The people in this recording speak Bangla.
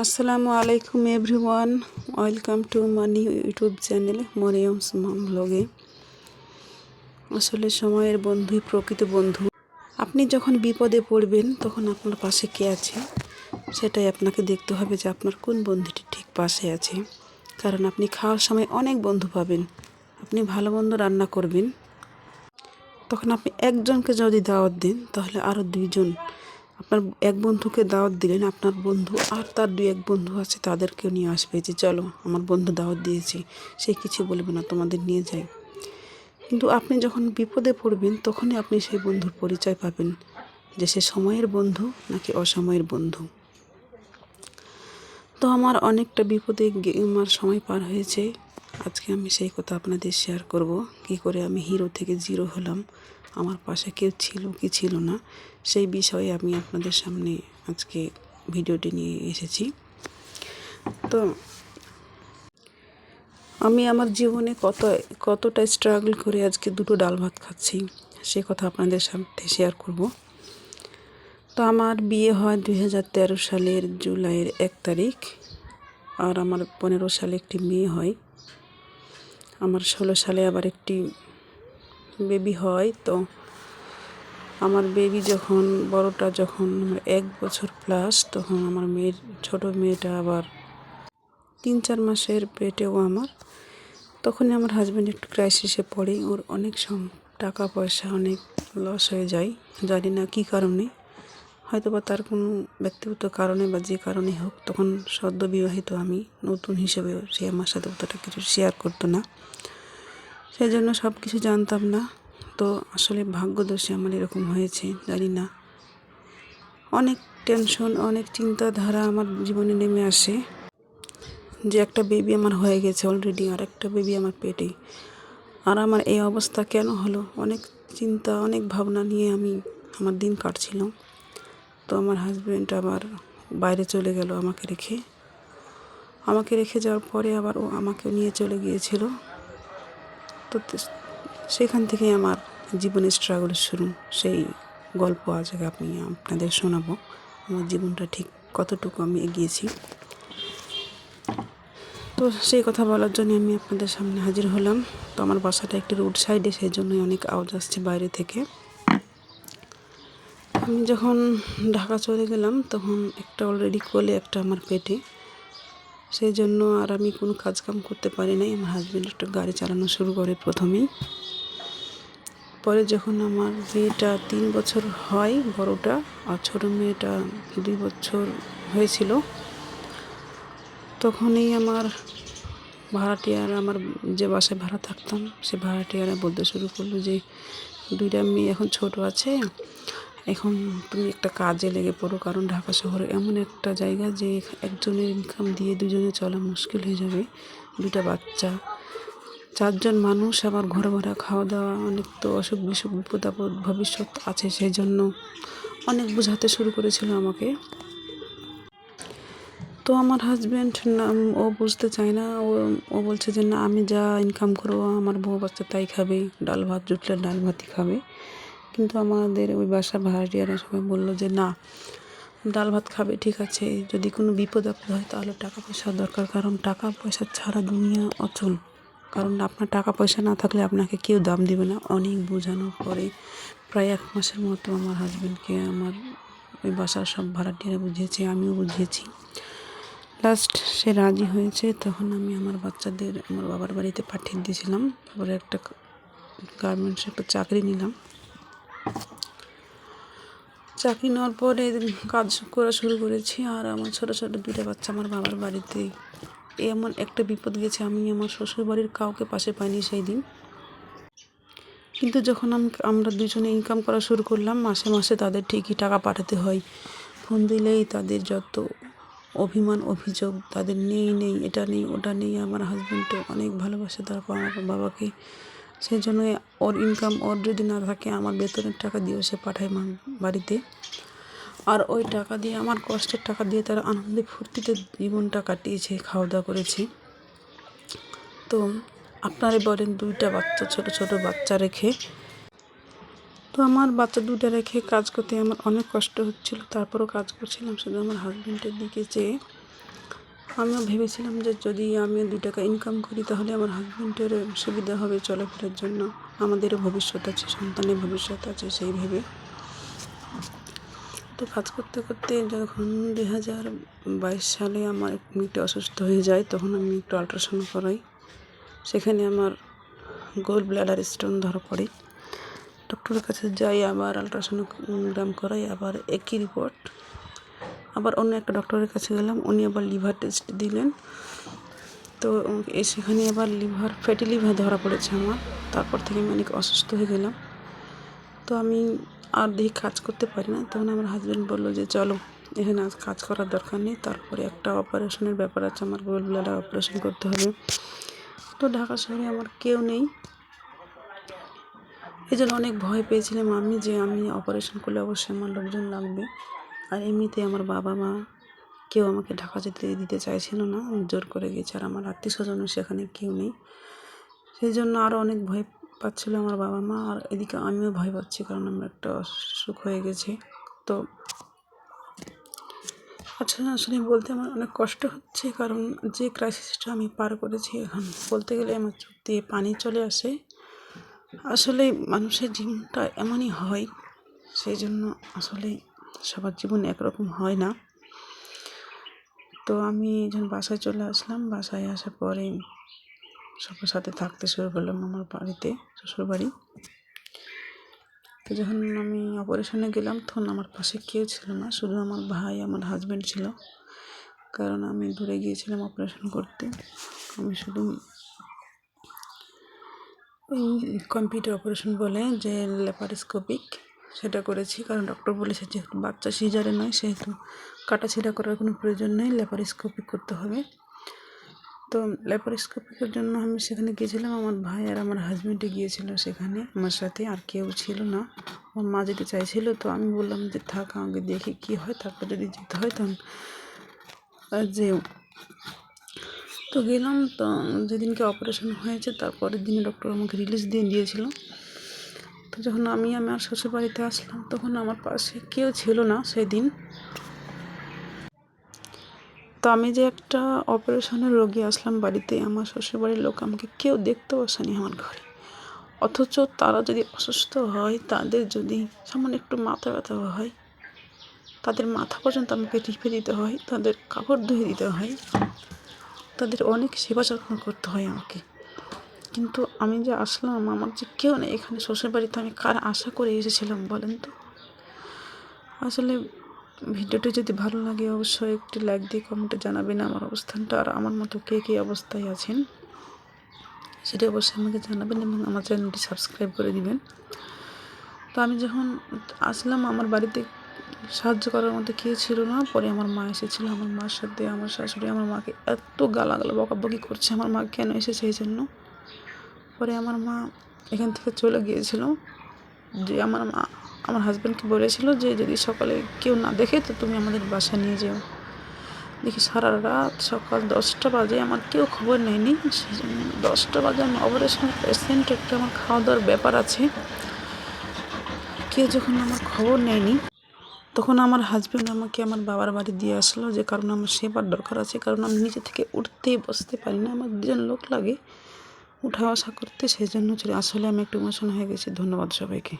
আসসালামু আলাইকুম everyone, welcome to money YouTube channel Mariam's mom ব্লগে। আসলে সময়ের বন্ধুই প্রকৃত বন্ধু। আপনি যখন বিপদে পড়বেন তখন আপনার পাশে কে আছে সেটাই আপনাকে দেখতে হবে যে আপনার কোন বন্ধুটি ঠিক পাশে আছে। কারণ আপনি খাওয়ার সময় অনেক বন্ধু পাবেন, আপনি ভালো মন্দ রান্না করবেন, তখন আপনি একজনকে যদি দাওয়াত দেন তাহলে আরও দুইজন, আপনার এক বন্ধুকে দাওয়াত দিলেন, আপনার বন্ধু আর তার দুই এক বন্ধু আছে তাদেরকেও নিয়ে আসবে যে চলো আমার বন্ধু দাওয়াত দিয়েছে, সে কিছু বলবে না, তোমাদের নিয়ে যাই। কিন্তু আপনি যখন বিপদে পড়বেন তখনই আপনি সেই বন্ধুর পরিচয় পাবেন যে সে সময়ের বন্ধু নাকি অসময়ের বন্ধু। তো আমার অনেকটা বিপদে আমার সময় পার হয়েছে, আজকে আমি সেই কথা আপনাদের শেয়ার করব, কি করে আমি হিরো থেকে জিরো হলাম, আমার পাশে কেউ ছিল কি ছিল না, সেই বিষয়ে আমি আপনাদের সামনে আজকে ভিডিওটি নিয়ে এসেছি। তো আমি আমার জীবনে কতটা স্ট্রাগল করে আজকে দুটো ডাল ভাত খাচ্ছি সে কথা আপনাদের সাথে শেয়ার করব। তো আমার বিয়ে হয় 2013 সালের জুলাইয়ের 1 তারিখ, আর আমার 15 সালে একটি মেয়ে হয়, আমার 16 সালে আবার একটি বেবি হয়। তো আমার বেবি যখন বড়টা যখন 1 বছর প্লাস, তখন আমার ছোট মেয়েটা আবার 3-4 মাসের পেটেও আমার, তখনই আমার হাজব্যান্ড একটু ক্রাইসিসে পড়ে, ওর অনেক টাকা পয়সা অনেক লস হয়ে যায়, জানি না কী কারণে, হয়তো বা তার কোনো ব্যক্তিগত কারণে বা যে কারণে হোক। তখন সদ্য বিবাহিত আমি, নতুন হিসেবে সে আমার সাথে অতটা কিছু শেয়ার করতো না, সেই জন্য সব কিছু জানতাম না। তো আসলে ভাগ্যদোষে আমার এরকম হয়েছে, জানি না, অনেক টেনশন অনেক চিন্তাধারা আমার জীবনে নেমে আসে যে একটা বেবি আমার হয়ে গেছে অলরেডি, আর একটা বেবি আমার পেটে, আর আমার এই অবস্থা কেন হলো। অনেক চিন্তা অনেক ভাবনা নিয়ে আমার দিন কাটছিল। তো আমার হাজব্যান্ড আবার বাইরে চলে গেল আমাকে রেখে যাওয়ার পরে আবার ও আমাকে নিয়ে চলে গিয়েছিল। তো সেখান থেকেই আমার জীবনের স্ট্রাগল শুরু। সেই গল্প আজকে আপনাদের শোনাবো, আমার জীবনটা ঠিক কতটুকু আমি এগিয়েছি। তো সেই কথা বলার জন্য আমি আপনাদের সামনে হাজির হলাম। তো আমার বাসাটা একটু রোড সাইডে, সেই জন্যই অনেক আওয়াজ আসছে বাইরে থেকে। আমি যখন ঢাকা চলে গেলাম তখন একটা অলরেডি কোলে, একটা আমার পেটে, সেই জন্য আর আমি কোনো কাজকাম করতে পারি নাই। আমার হাজব্যান্ড একটা গাড়ি চালানো শুরু করে প্রথমেই। পরে যখন আমার মেয়েটা 3 বছর হয় বড়টা, আর ছোটো মেয়েটা 2 বছর হয়েছিল, তখনই আমার ভাড়াটিয়ার, আমার যে বাসায় ভাড়া থাকতাম সে ভাড়াটিয়ারা বলতে শুরু করলো যে 2টা মেয়ে এখন ছোট আছে, এখন তুমি একটা কাজে লেগে পড়ো, কারণ ঢাকা শহরে এমন একটা জায়গা যে একজনের ইনকাম দিয়ে দুজনে চলা মুশকিল হয়ে যাবে। 2টা বাচ্চা, 4 জন মানুষ, আবার ঘর ভাড়া, খাওয়া দাওয়া, অনেক তো অসুখ বিসুখ বিপদ আপদ ভবিষ্যৎ আছে, সেই জন্য অনেক বোঝাতে শুরু করেছিল আমাকে। তো আমার হাজব্যান্ড ও বুঝতে চায় না, ও বলছে যে না, আমি যা ইনকাম করবো আমার বউ বাচ্চা তাই খাবে, ডাল ভাত জুটলে ডাল ভাতই খাবে। কিন্তু আমাদের ওই বাসা ভাড়াটিয়ারা সবাই বললো যে না, ডাল ভাত খাবে ঠিক আছে, যদি কোনো বিপদ আপদ হয় তাহলে টাকা পয়সার দরকার, কারণ টাকা পয়সা ছাড়া দুনিয়া অচল, কারণ আপনার টাকা পয়সা না থাকলে আপনাকে কেউ দাম দিবে না। অনেক বোঝানোর পরে প্রায় 1 মাসের মতো আমার হাজব্যান্ডকে আমার ওই বাসার সব ভাড়াটিয়ারা বুঝিয়েছে, আমিও বুঝিয়েছি। লাস্ট সে রাজি হয়েছে। তখন আমি আমার বাচ্চাদের আমার বাবার বাড়িতে পাঠিয়ে দিয়েছিলাম। তারপরে একটা গার্মেন্টসে একটা চাকরি নিলাম। চাকরি নেওয়ার পরে কাজ করা শুরু করেছি, আর আমার ছোটো ছোটো 2টা বাচ্চা আমার বাবার বাড়িতে। এমন একটা বিপদ গেছে, আমি আমার শ্বশুরবাড়ির কাউকে পাশে পাইনি সেই দিন। কিন্তু যখন আমরা দুজনে ইনকাম করা শুরু করলাম, মাসে মাসে তাদের ঠিকই টাকা পাঠাতে হয়। ফোন দিলেই তাদের যত অভিমান অভিযোগ, তাদের নেই এটা নেই ওটা নেই। আমার হাজব্যান্ডও অনেক ভালোবাসে তারপর আমার বাবাকে, সেই জন্য ওর ইনকাম, ওর যদি না থাকে আমার বেতনের টাকা দিয়েও সে পাঠায় বাড়িতে, আর ওই টাকা দিয়ে, আমার কষ্টের টাকা দিয়ে তারা আনন্দে ফুর্তিতে জীবনটা কাটিয়েছে, খাওয়া দাওয়া করেছি। তো আপনারাই বলেন, 2টা বাচ্চা, ছোট বাচ্চা রেখে, তো আমার বাচ্চা 2টা রেখে কাজ করতে আমার অনেক কষ্ট হচ্ছিল, তারপরও কাজ করছিলাম শুধু আমার হাজব্যান্ডের দিকে চেয়ে। আমিও ভেবেছিলাম যে যদি আমি 2 টাকা ইনকাম করি তাহলে আমার হাজব্যান্ডের সুবিধা হবে চলাফেরার জন্য, আমাদেরও ভবিষ্যৎ আছে, সন্তানের ভবিষ্যৎ আছে সেই ভেবে। তো কাজ করতে করতে যখন 2022 সালে আমার একটু অসুস্থ হয়ে যায়, তখন আমি একটু আল্ট্রাসাউন্ড করাই। সেখানে আমার গোল ব্লাডার স্টোন ধরা পড়ে। ডক্টরের কাছে যাই, আবার আল্ট্রাসোনোগ্রাম করাই, আবার একই রিপোর্ট। আবার অন্য একটা ডক্টরের কাছে গেলাম, উনি আবার লিভার টেস্ট দিলেন। তো সেখানে আবার ফ্যাটি লিভার ধরা পড়েছে আমার। তারপর থেকে আমি অনেক অসুস্থ হয়ে গেলাম। তো আমি আর দেখি কাজ করতে পারি না। তখন আমার হাজব্যান্ড বললো যে চলো, এখানে আজ কাজ করার দরকার নেই, তারপরে একটা অপারেশনের ব্যাপার আছে, আমার গোল ব্লাডার অপারেশন করতে হবে। তো ঢাকা শহরে আমার কেউ নেই, এই জন্য অনেক ভয় পেয়েছিলাম আমি যে আমি অপারেশন করলে অবশ্যই আমার লোকজন লাগবে। আর এমনিতে আমার বাবা মা কেউ আমাকে ঢাকা যেতে দিতে চাইছিল না, জোর করে গেছে। আর আমার আত্মীয় স্বজনও সেখানে কেউ নেই, সেই জন্য আরও অনেক ভয় পাচ্ছিল আমার বাবা মা। আর এদিকে আমিও ভয় পাচ্ছি, কারণ আমার একটা অসুখ হয়ে গেছে। তো আচ্ছা, আসলে বলতে আমার অনেক কষ্ট হচ্ছে, কারণ যে ক্রাইসিসটা আমি পার করেছি, এখন বলতে গেলে আমার চোখ দিয়ে পানি চলে আসে। আসলে মানুষের জীবনটা এমনই হয়, সেই জন্য আসলে সবার জীবন একরকম হয় না। তো আমি যখন বাসায় চলে আসলাম, বাসায় আসার পরে সবার সাথে থাকতে শুরু করলাম আমার বাড়িতে, শ্বশুরবাড়ি। তো যখন আমি অপারেশনে গেলাম, তখন আমার পাশে কেউ ছিল না, শুধু আমার ভাই, আমার হাজব্যান্ড ছিল। কারণ আমি দূরে গিয়েছিলাম অপারেশন করতে। আমি শুধু ওই কম্পিউটার অপারেশন বলে যে ল্যাপারোস্কোপিক, সেটা করেছি। কারণ ডক্টর বলেছে যেহেতু বাচ্চা সিজারে নয়, সেহেতু কাটাছিড়া করার কোনো প্রয়োজন নেই, ল্যাপারোস্কোপিক করতে হবে। তো ল্যাপারোস্কোপিকের জন্য আমি সেখানে গিয়েছিলাম। আমার ভাই আর আমার হাজব্যান্ডে গিয়েছিল সেখানে আমার সাথে, আর কেউ ছিল না। আমার মা যেতে চাইছিল, তো আমি বললাম যে থাক, আগে দেখি কী হয়, তারপর যদি যেতে হয় তখন যেও। তো গেলাম। তো যেদিনকে অপারেশন হয়েছে তারপরের দিনে ডক্টর আমাকে রিলিজ দিয়ে দিয়েছিল। তো যখন আমি আমার শ্বশুরবাড়িতে আসলাম, তখন আমার পাশে কেউ ছিল না সেদিন। তো আমি যে একটা অপারেশনের রোগী আসলাম বাড়িতে, আমার শ্বশুরবাড়ির লোক আমাকে কেউ দেখতেও আসেনি আমার ঘরে। অথচ তারা যদি অসুস্থ হয়, তাদের যদি সামান্য একটু মাথা ব্যথা হয়, তাদের মাথা পর্যন্ত আমাকে টিপে দিতে হয়, তাদের কাপড় ধুয়ে দিতে হয়, তাদের অনেক সেবা যত্ন করতে হয় আমাকে। কিন্তু আমি যে আসলাম, আমার যে কেউ নেই এখানে শ্বশুরবাড়িতে, আমি কার আশা করে এসেছিলাম বলেন তো? আসলে ভিডিওটি যদি ভালো লাগে অবশ্যই একটি লাইক দিয়ে কমেন্টে জানাবেন আমার অবস্থানটা, আর আমার মতো কে কী অবস্থায় আছেন সেটা অবশ্যই আমাকে জানাবেন, এবং আমার চ্যানেলটি সাবস্ক্রাইব করে দিবেন। তো আমি যখন আসলাম, আমার বাড়িতে সাহায্য করার মতো কেউ ছিল না। পরে আমার মা এসেছিলো, আমার মার সাথে আমার শাশুড়ি আমার মাকে এত গালাগাল বকাবকি করছে আমার মা কেন এসেছে এই জন্য। পরে আমার মা এখান থেকে চলে গিয়েছিল। যে আমার হাজব্যান্ডকে বলেছিল যে যদি সকালে কেউ না দেখে তো তুমি আমাদের বাসা নিয়ে যেও। দেখি সারা রাত সকাল 10টা বাজে আমার কেউ খবর নেয়নি। সেই জন্য 10টা বাজে আমি অপারেশনের পেশেন্ট, একটা আমার খাওয়া দাওয়ার ব্যাপার আছে, কেউ যখন আমার খবর নেয়নি, তখন আমার হাজব্যান্ড আমাকে আমার বাবার বাড়ি দিয়ে আসলো, যে কারণ আমার সেবার দরকার আছে। কারণ আমি নিচে থেকে উঠতেই বসতে পারি না, আমার 2জন লোক লাগে উঠা বসা করতে, সেই জন্য আসলে আমি একটু ইমোশন হয়ে গেছি। ধন্যবাদ সবাইকে।